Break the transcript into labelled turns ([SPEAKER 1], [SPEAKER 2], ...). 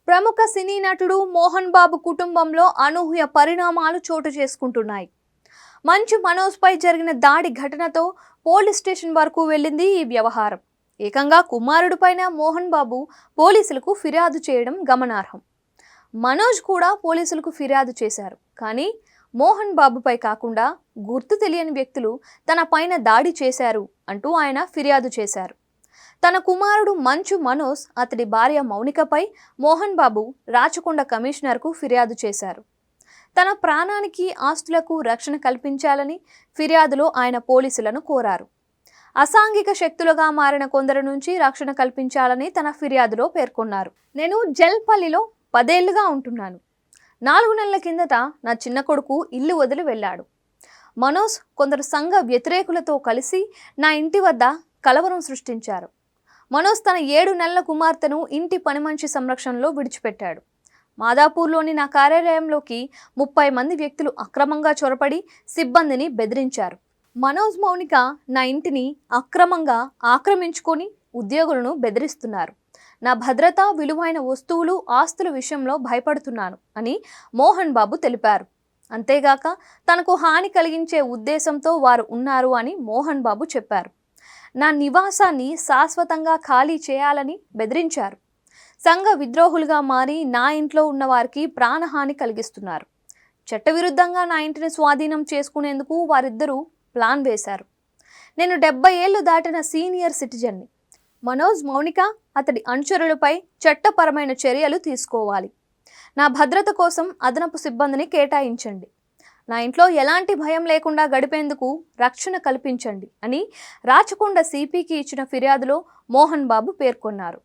[SPEAKER 1] ప్రముఖ సినీ నటుడు మోహన్ బాబు కుటుంబంలో అనూహ్య పరిణామాలు చోటు చేసుకుంటున్నాయి. మంచు మనోజ్ పై జరిగిన దాడి ఘటనతో పోలీస్ స్టేషన్ వరకు వెళ్ళింది ఈ వ్యవహారం. ఏకంగా కుమారుడిపైన మోహన్ బాబు పోలీసులకు ఫిర్యాదు చేయడం గమనార్హం. మనోజ్ కూడా పోలీసులకు ఫిర్యాదు చేశారు. కానీ మోహన్ బాబుపై కాకుండా గుర్తు తెలియని వ్యక్తులు తన పైన దాడి చేశారు అంటూ ఆయన ఫిర్యాదు చేశారు. తన కుమారుడు మంచు మనోజ్, అతడి భార్య మౌనికపై మోహన్ బాబు రాచకొండ కమిషనర్కు ఫిర్యాదు చేశారు. తన ప్రాణానికి, ఆస్తులకు రక్షణ కల్పించాలని ఫిర్యాదులో ఆయన పోలీసులను కోరారు. అసాంఘిక శక్తులుగా మారిన కొందరి నుంచి రక్షణ కల్పించాలని తన ఫిర్యాదులో పేర్కొన్నారు. నేను జల్పల్లిలో 10 ఏళ్లుగా ఉంటున్నాను. 4 నెలల కిందట నా చిన్న కొడుకు ఇల్లు వదిలి వెళ్ళాడు. మనోజ్ కొందరు సంఘ వ్యతిరేకులతో కలిసి నా ఇంటి వద్ద కలవరం సృష్టించారు. మనోజ్ తన 7 నెలల కుమార్తెను ఇంటి పనిమనిషి సంరక్షణలో విడిచిపెట్టాడు. మాదాపూర్లోని నా కార్యాలయంలోకి 30 మంది వ్యక్తులు అక్రమంగా చొరపడి సిబ్బందిని బెదిరించారు. మనోజ్, మౌనిక నా ఇంటిని అక్రమంగా ఆక్రమించుకొని ఉద్యోగులను బెదిరిస్తున్నారు. నా భద్రత, విలువైన వస్తువులు, ఆస్తుల విషయంలో భయపడుతున్నాను అని మోహన్ బాబు తెలిపారు. అంతేగాక తనకు హాని కలిగించే ఉద్దేశంతో వారు ఉన్నారు అని మోహన్ బాబు చెప్పారు. నా నివాసాన్ని శాశ్వతంగా ఖాళీ చేయాలని బెదిరించారు. సంఘ విద్రోహులుగా మారి నా ఇంట్లో ఉన్న వారికి ప్రాణహాని కలిగిస్తున్నారు. చట్టవిరుద్ధంగా నా ఇంటిని స్వాధీనం చేసుకునేందుకు వారిద్దరూ ప్లాన్ వేశారు. నేను 70 ఏళ్లు దాటిన సీనియర్ సిటిజన్ని. మనోజ్, మౌనిక, అతడి అనుచరులపై చట్టపరమైన చర్యలు తీసుకోవాలి. నా భద్రత కోసం అదనపు సిబ్బందిని కేటాయించండి. నా ఇంట్లో ఎలాంటి భయం లేకుండా గడిపేందుకు రక్షణ కల్పించండి అని రాచకొండ సిపికి ఇచ్చిన ఫిర్యాదులో మోహన్ బాబు పేర్కొన్నారు.